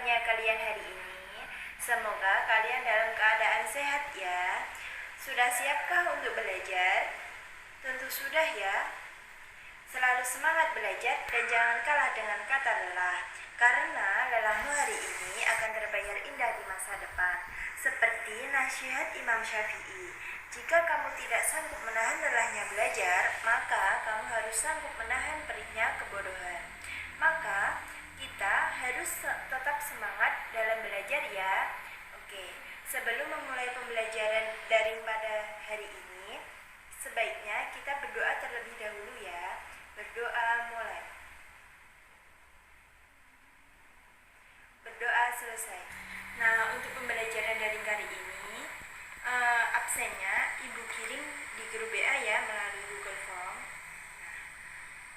karunia kalian hari ini. Semoga kalian dalam keadaan sehat ya. Sudah siapkah untuk belajar? Tentu sudah ya. Selalu semangat belajar dan jangan kalah dengan kata lelah. Karena lelahmu hari ini akan terbayar indah di masa depan. Seperti nasihat Imam Syafi'i. Jika kamu tidak sanggup menahan lelahnya belajar, maka kamu harus sanggup menahan perihnya kebodohan. Maka kita harus tetap semangat dalam belajar ya. Oke, sebelum memulai pembelajaran daring pada hari ini, sebaiknya kita berdoa terlebih dahulu ya. Berdoa mulai. Berdoa selesai. Nah, untuk pembelajaran daring kali ini, absennya Ibu kirim di grup WA ya melalui Google Form.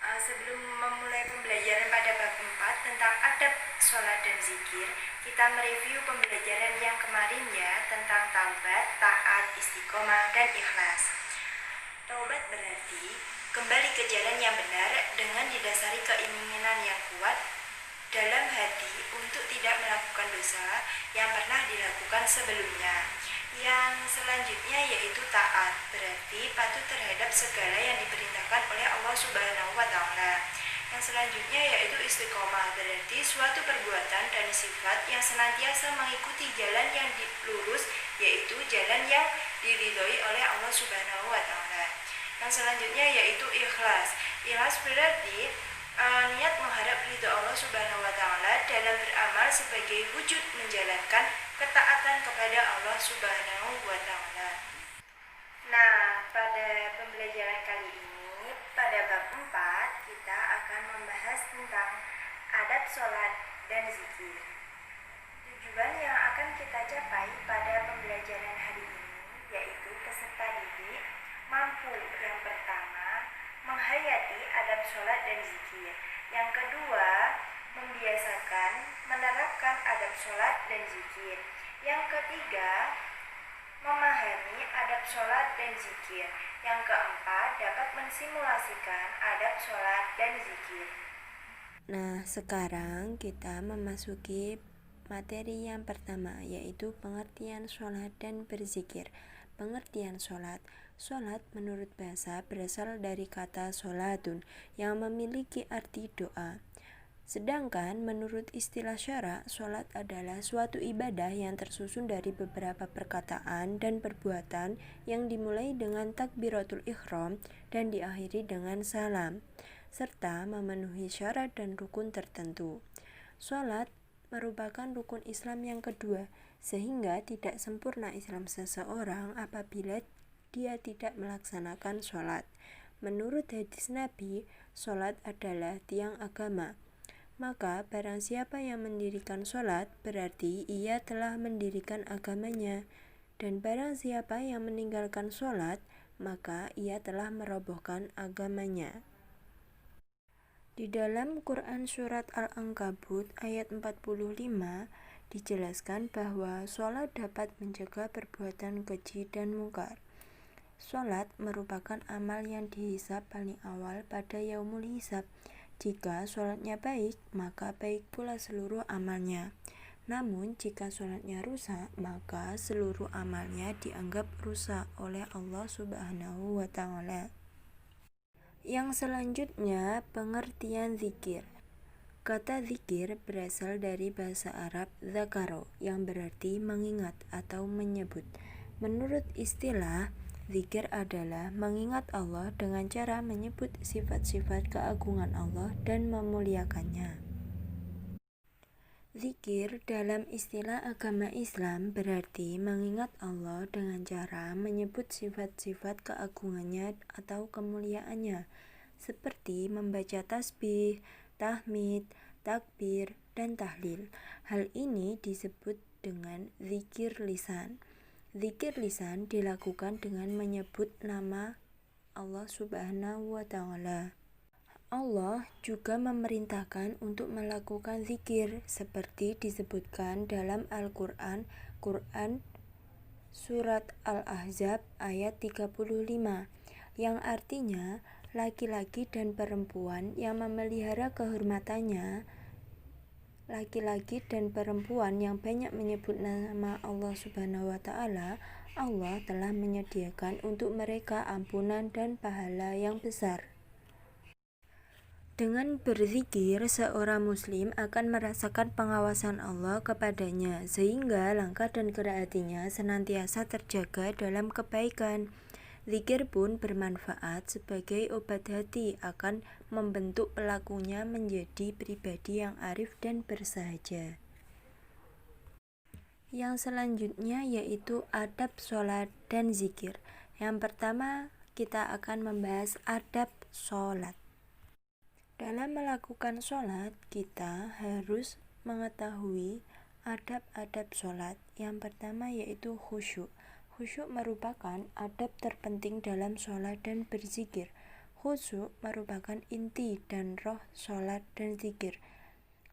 Sebelum memulai pembelajaran pada bab 4 tentang adab sholat dan zikir, kita mereview pembelajaran yang kemarin ya tentang taubat, taat, istiqomah, dan ikhlas. Taubat berarti kembali ke jalan yang benar dengan didasari keinginan yang kuat dalam hati untuk tidak melakukan dosa yang pernah dilakukan sebelumnya. Yang selanjutnya yaitu taat, berarti patuh terhadap segala yang diperintahkan oleh Allah Subhanahu wa Ta'ala. Yang selanjutnya yaitu istiqomah, berarti suatu perbuatan dan sifat yang senantiasa mengikuti jalan yang lurus, yaitu jalan yang diridhoi oleh Allah Subhanahu wa Ta'ala. Yang selanjutnya yaitu ikhlas. Ikhlas berarti niat mengharap ridho Allah Subhanahu wa Ta'ala dalam beramal sebagai wujud menjalankan ketaatan kepada Allah Subhanahu wa Ta'ala. Nah, pada pembelajaran kali ini, pada bab 4, kita akan membahas tentang adab sholat dan zikir. Tujuan yang akan kita capai pada pembelajaran hari ini yaitu peserta didik mampu yang pertama menghayati adab sholat dan zikir. Yang kedua, membiasakan menerapkan adab sholat dan zikir. Yang ketiga, memahami adab sholat dan zikir. Yang keempat, dapat mensimulasikan adab sholat dan zikir. Nah, sekarang kita memasuki materi yang pertama, yaitu pengertian sholat dan berzikir. Pengertian sholat. Sholat menurut bahasa berasal dari kata sholatun yang memiliki arti doa. Sedangkan menurut istilah syara, sholat adalah suatu ibadah yang tersusun dari beberapa perkataan dan perbuatan yang dimulai dengan takbiratul ihram dan diakhiri dengan salam, serta memenuhi syarat dan rukun tertentu. Sholat merupakan rukun Islam yang kedua, sehingga tidak sempurna Islam seseorang apabila dia tidak melaksanakan sholat. Menurut hadis Nabi, sholat adalah tiang agama. Maka barang siapa yang mendirikan sholat, berarti ia telah mendirikan agamanya. Dan barang siapa yang meninggalkan sholat, maka ia telah merobohkan agamanya. Di dalam Quran Surat Al-Ankabut ayat 45 dijelaskan bahwa sholat dapat mencegah perbuatan keji dan mungkar. Sholat merupakan amal yang dihisab paling awal pada yaumul hisab. Jika sholatnya baik, maka baik pula seluruh amalnya. Namun jika sholatnya rusak, maka seluruh amalnya dianggap rusak oleh Allah Subhanahu wa Ta'ala. Yang selanjutnya, pengertian zikir. Kata zikir berasal dari bahasa Arab zakaro, yang berarti mengingat atau menyebut. Menurut istilah, zikir adalah mengingat Allah dengan cara menyebut sifat-sifat keagungan Allah dan memuliakannya. Zikir dalam istilah agama Islam berarti mengingat Allah dengan cara menyebut sifat-sifat keagungannya atau kemuliaannya, seperti membaca tasbih, tahmid, takbir, dan tahlil. Hal ini disebut dengan zikir lisan. Zikir lisan dilakukan dengan menyebut nama Allah Subhanahu wa Ta'ala. Allah juga memerintahkan untuk melakukan zikir seperti disebutkan dalam Al-Quran, Surat Al-Ahzab ayat 35, yang artinya laki-laki dan perempuan yang memelihara kehormatannya laki-laki dan perempuan yang banyak menyebut nama Allah Subhanahu wa Ta'ala, Allah telah menyediakan untuk mereka ampunan dan pahala yang besar. Dengan berzikir, seorang muslim akan merasakan pengawasan Allah kepadanya, sehingga langkah dan gerak hatinya senantiasa terjaga dalam kebaikan. Zikir pun bermanfaat sebagai obat hati, akan membentuk pelakunya menjadi pribadi yang arif dan bersahaja. Yang selanjutnya yaitu adab sholat dan zikir. Yang pertama, kita akan membahas adab sholat. Dalam melakukan sholat, kita harus mengetahui adab-adab sholat. Yang pertama yaitu khusyuk. Khusyuk merupakan adab terpenting dalam sholat dan berzikir. Khusyuk merupakan inti dan roh sholat dan zikir.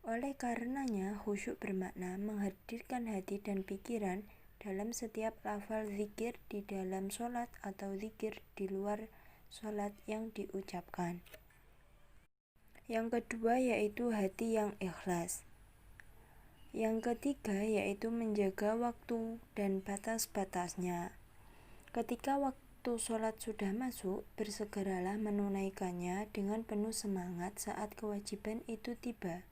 Oleh karenanya, khusyuk bermakna menghadirkan hati dan pikiran dalam setiap lafal zikir di dalam sholat atau zikir di luar sholat yang diucapkan. Yang kedua yaitu hati yang ikhlas. Yang ketiga yaitu menjaga waktu dan batas-batasnya. Ketika waktu sholat sudah masuk, bersegeralah menunaikannya dengan penuh semangat saat kewajiban itu tiba.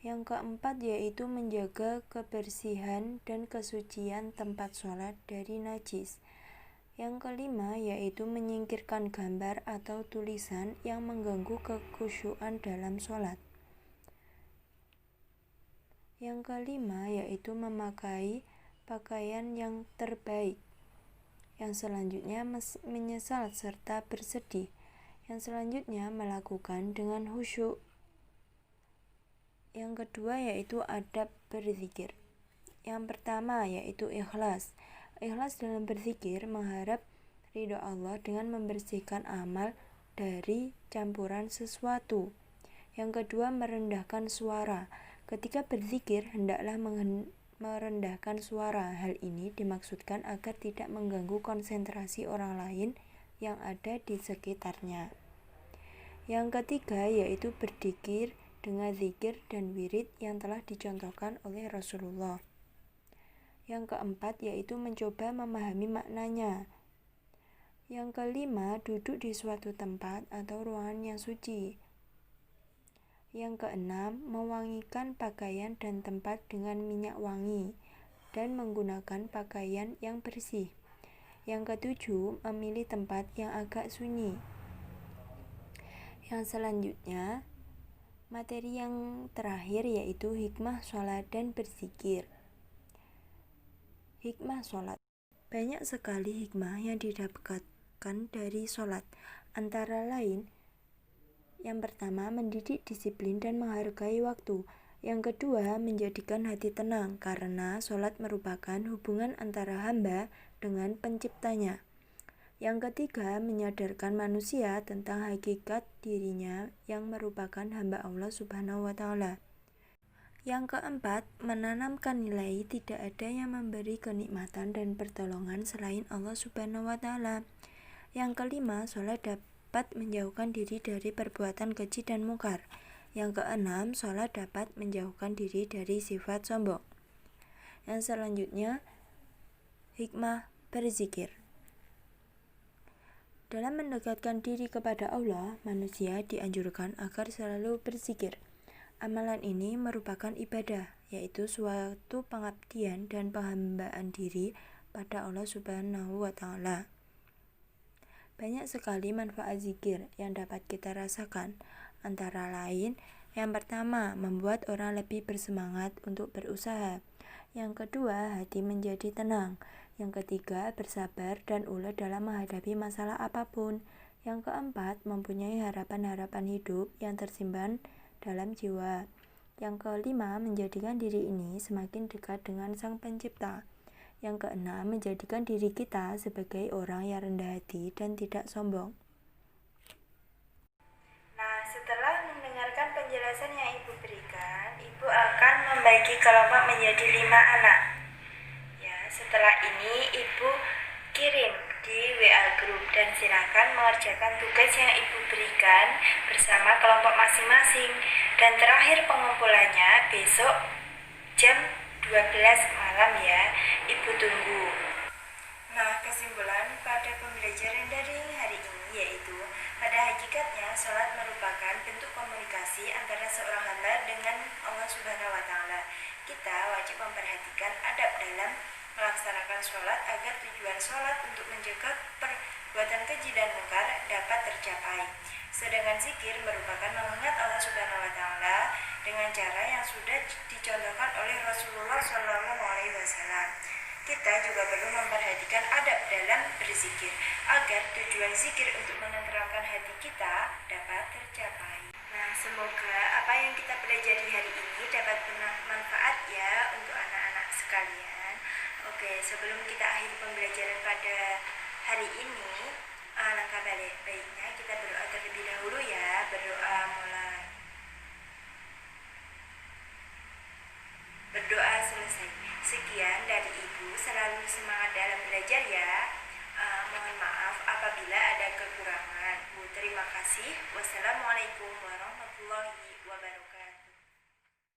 Yang keempat yaitu menjaga kebersihan dan kesucian tempat sholat dari najis. Yang kelima yaitu menyingkirkan gambar atau tulisan yang mengganggu kekhusyuan dalam sholat. Yang kelima yaitu memakai pakaian yang terbaik. Yang selanjutnya menyesal serta bersedih. Yang selanjutnya melakukan dengan khusyuk. Yang kedua yaitu adab berzikir. Yang pertama yaitu ikhlas. Ikhlas dalam berzikir mengharap ridho Allah dengan membersihkan amal dari campuran sesuatu. Yang kedua merendahkan suara. Ketika berzikir hendaklah merendahkan suara. Hal ini dimaksudkan agar tidak mengganggu konsentrasi orang lain yang ada di sekitarnya. Yang ketiga yaitu berzikir dengan zikir dan wirid yang telah dicontohkan oleh Rasulullah. Yang keempat yaitu mencoba memahami maknanya. Yang kelima duduk di suatu tempat atau ruangan yang suci. Yang keenam mewangikan pakaian dan tempat dengan minyak wangi dan menggunakan pakaian yang bersih. Yang ketujuh memilih tempat yang agak sunyi. Yang selanjutnya materi yang terakhir yaitu hikmah sholat dan berzikir. Hikmah sholat. Banyak sekali hikmah yang didapatkan dari sholat. Antara lain, yang pertama mendidik disiplin dan menghargai waktu. Yang kedua menjadikan hati tenang karena sholat merupakan hubungan antara hamba dengan penciptanya. Yang ketiga menyadarkan manusia tentang hakikat dirinya yang merupakan hamba Allah Subhanahu wa Ta'ala. Yang keempat, menanamkan nilai tidak ada yang memberi kenikmatan dan pertolongan selain Allah Subhanahu wa Ta'ala. Yang kelima, sholat dapat menjauhkan diri dari perbuatan keji dan mungkar. Yang keenam, sholat dapat menjauhkan diri dari sifat sombong. Yang selanjutnya, hikmah berzikir. Dalam mendekatkan diri kepada Allah, manusia dianjurkan agar selalu berzikir. Amalan ini merupakan ibadah, yaitu suatu pengabdian dan penghambaan diri pada Allah Subhanahu wa Ta'ala. Banyak sekali manfaat zikir yang dapat kita rasakan, antara lain, yang pertama, membuat orang lebih bersemangat untuk berusaha. Yang kedua, hati menjadi tenang. Yang ketiga, bersabar dan ulet dalam menghadapi masalah apapun. Yang keempat, mempunyai harapan-harapan hidup yang tersimpan dalam jiwa. Yang kelima, menjadikan diri ini semakin dekat dengan Sang Pencipta. Yang keenam, menjadikan diri kita sebagai orang yang rendah hati dan tidak sombong. Nah, setelah mendengarkan penjelasan yang Ibu berikan, Ibu akan membagi kelompok menjadi 5 anak. Ya, setelah ini Ibu Kirim di WA Group dan silakan mengerjakan tugas yang Ibu berikan bersama kelompok masing-masing. Dan terakhir pengumpulannya besok jam 12 malam ya, Ibu tunggu. Nah, kesimpulan pada pembelajaran daring hari ini yaitu pada hakikatnya sholat merupakan bentuk komunikasi antara seorang hamba dengan Allah Subhanahu wa Ta'ala. Kita wajib memperhatikan adab dalam melaksanakan sholat agar tujuan sholat untuk mencegah perbuatan keji dan mungkar dapat tercapai. Sedangkan zikir merupakan mengingat Allah Subhanahu wa Ta'ala dengan cara yang sudah dicontohkan oleh Rasulullah SAW. Kita juga perlu memperhatikan adab dalam berzikir agar tujuan zikir untuk menenteramkan hati kita dapat tercapai. Nah, semoga apa yang kita pelajari hari ini dapat bermanfaat ya untuk anak-anak sekalian. Oke, sebelum kita akhiri pembelajaran pada hari ini, alangkah baiknya kita berdoa terlebih dahulu ya. Berdoa mulai. Berdoa selesai. Sekian dari Ibu, selalu semangat dalam belajar ya. Mohon maaf apabila ada kekurangan. Terima kasih. Wassalamualaikum warahmatullahi wabarakatuh.